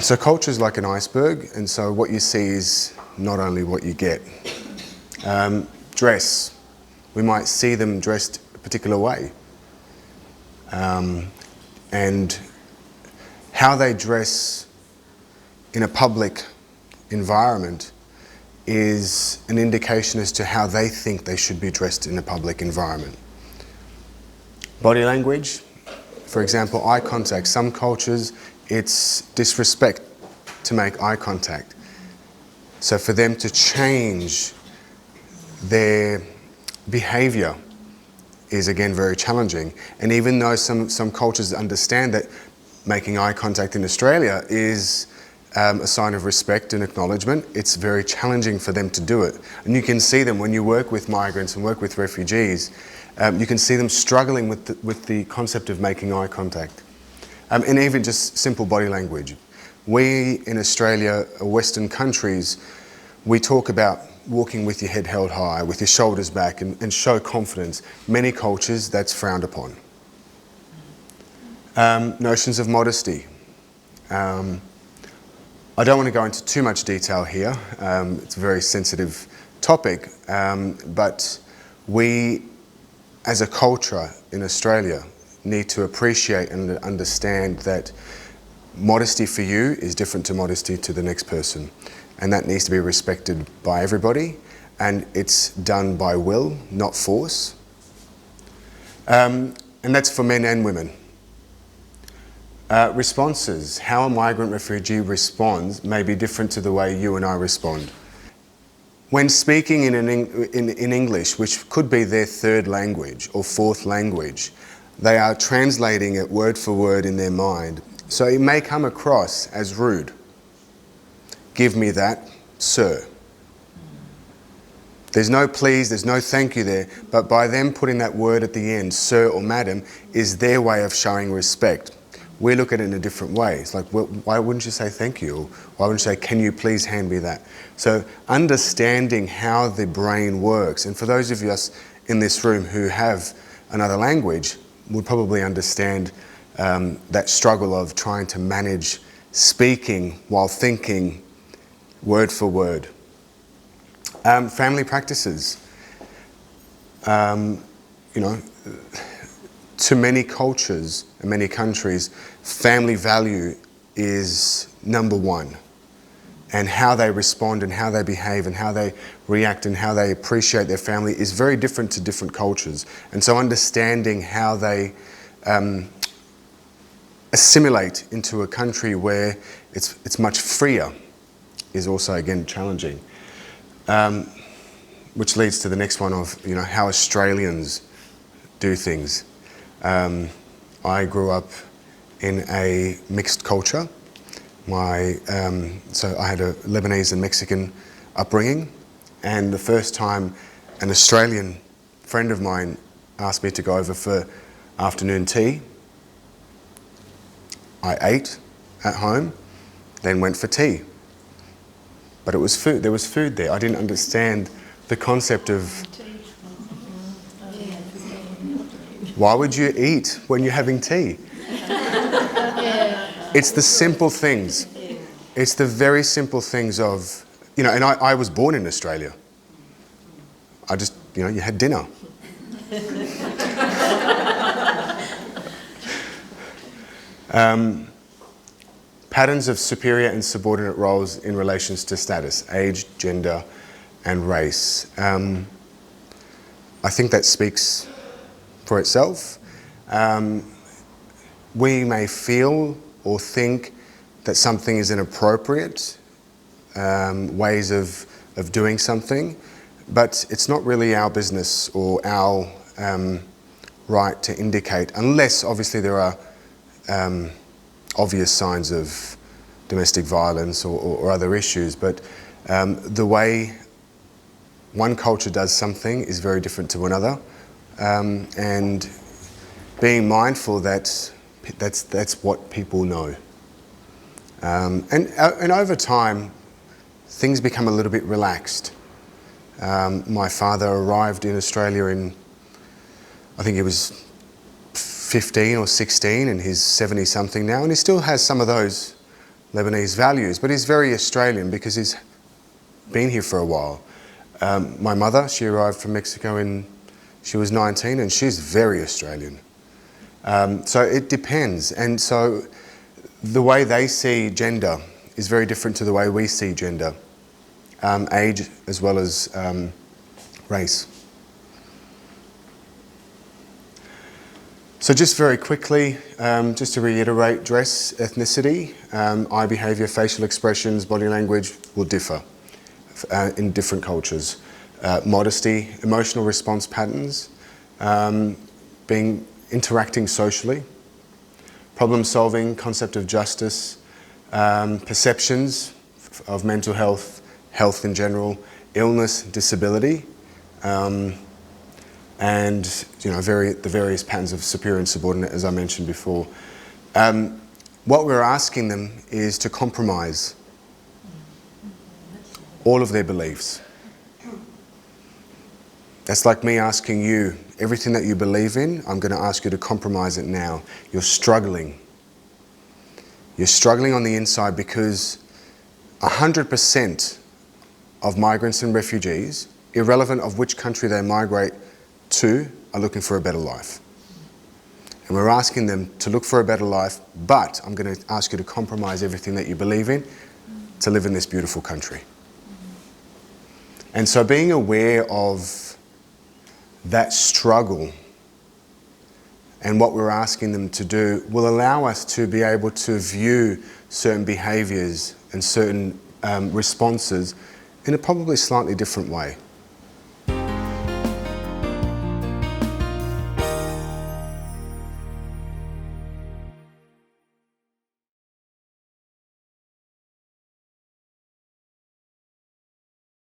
So culture is like an iceberg, and so what you see is not only what you get. Dress. We might see them dressed a particular way. And how they dress in a public environment is an indication as to how they think they should be dressed in a public environment. Body language, for example, eye contact. Some cultures, it's disrespect to make eye contact. So for them to change their behaviour is again very challenging. And even though some cultures understand that making eye contact in Australia is a sign of respect and acknowledgement, it's very challenging for them to do it. And you can see them when you work with migrants and work with refugees, you can see them struggling with the concept of making eye contact. And even just simple body language. We in Australia, Western countries, we talk about walking with your head held high, with your shoulders back, and show confidence. Many cultures, that's frowned upon. Notions of modesty. I don't want to go into too much detail here. It's a very sensitive topic, but we, as a culture in Australia, need to appreciate and understand that modesty for you is different to modesty to the next person. And that needs to be respected by everybody, and it's done by will, not force. And that's for men and women. Responses. How a migrant refugee responds may be different to the way you and I respond. When speaking in English, which could be their third language or fourth language, they are translating it word for word in their mind. So it may come across as rude. Give me that, sir. There's no please, there's no thank you there, but by them putting that word at the end, sir or madam, is their way of showing respect. We look at it in a different way. It's like, well, why wouldn't you say thank you? Or why wouldn't you say, can you please hand me that? So understanding how the brain works, and for those of us in this room who have another language, would probably understand that struggle of trying to manage speaking while thinking word for word. Family practices. To many cultures and many countries, family value is number one. And how they respond and how they behave and how they react and how they appreciate their family is very different to different cultures. And so understanding how they assimilate into a country where it's much freer is also, again, challenging. Which leads to the next one of, how Australians do things. I grew up in a mixed culture. So I had a Lebanese and Mexican upbringing, and the first time an Australian friend of mine asked me to go over for afternoon tea, I ate at home, then went for tea. But it was food. There was food there. I didn't understand the concept of why would you eat when you're having tea? It's the simple things. It's the very simple things of, and I was born in Australia. I just, you had dinner. Patterns of superior and subordinate roles in relations to status, age, gender, and race. I think that speaks for itself. We may feel or think that something is inappropriate, ways of doing something, but it's not really our business or our right to indicate, unless obviously there are obvious signs of domestic violence or other issues. But the way one culture does something is very different to another, and being mindful that that's what people know. And over time, things become a little bit relaxed. My father arrived in Australia in, I think he was 15 or 16, and he's 70-something now, and he still has some of those Lebanese values, but he's very Australian because he's been here for a while. My mother, she arrived from Mexico she was 19, and she's very Australian. So it depends, and so the way they see gender is very different to the way we see gender, age as well as race. So just very quickly, just to reiterate, dress, ethnicity, eye behaviour, facial expressions, body language will differ in different cultures. Modesty, emotional response patterns, interacting socially, problem solving, concept of justice, perceptions of mental health, health in general, illness, disability, and the various patterns of superior and subordinate, as I mentioned before. What we're asking them is to compromise all of their beliefs. That's like me asking you, everything that you believe in, I'm going to ask you to compromise it now. You're struggling. You're struggling on the inside because 100% of migrants and refugees, irrelevant of which country they migrate to, are looking for a better life. And we're asking them to look for a better life, but I'm going to ask you to compromise everything that you believe in to live in this beautiful country. And so being aware of that struggle and what we're asking them to do will allow us to be able to view certain behaviours and certain responses in a probably slightly different way.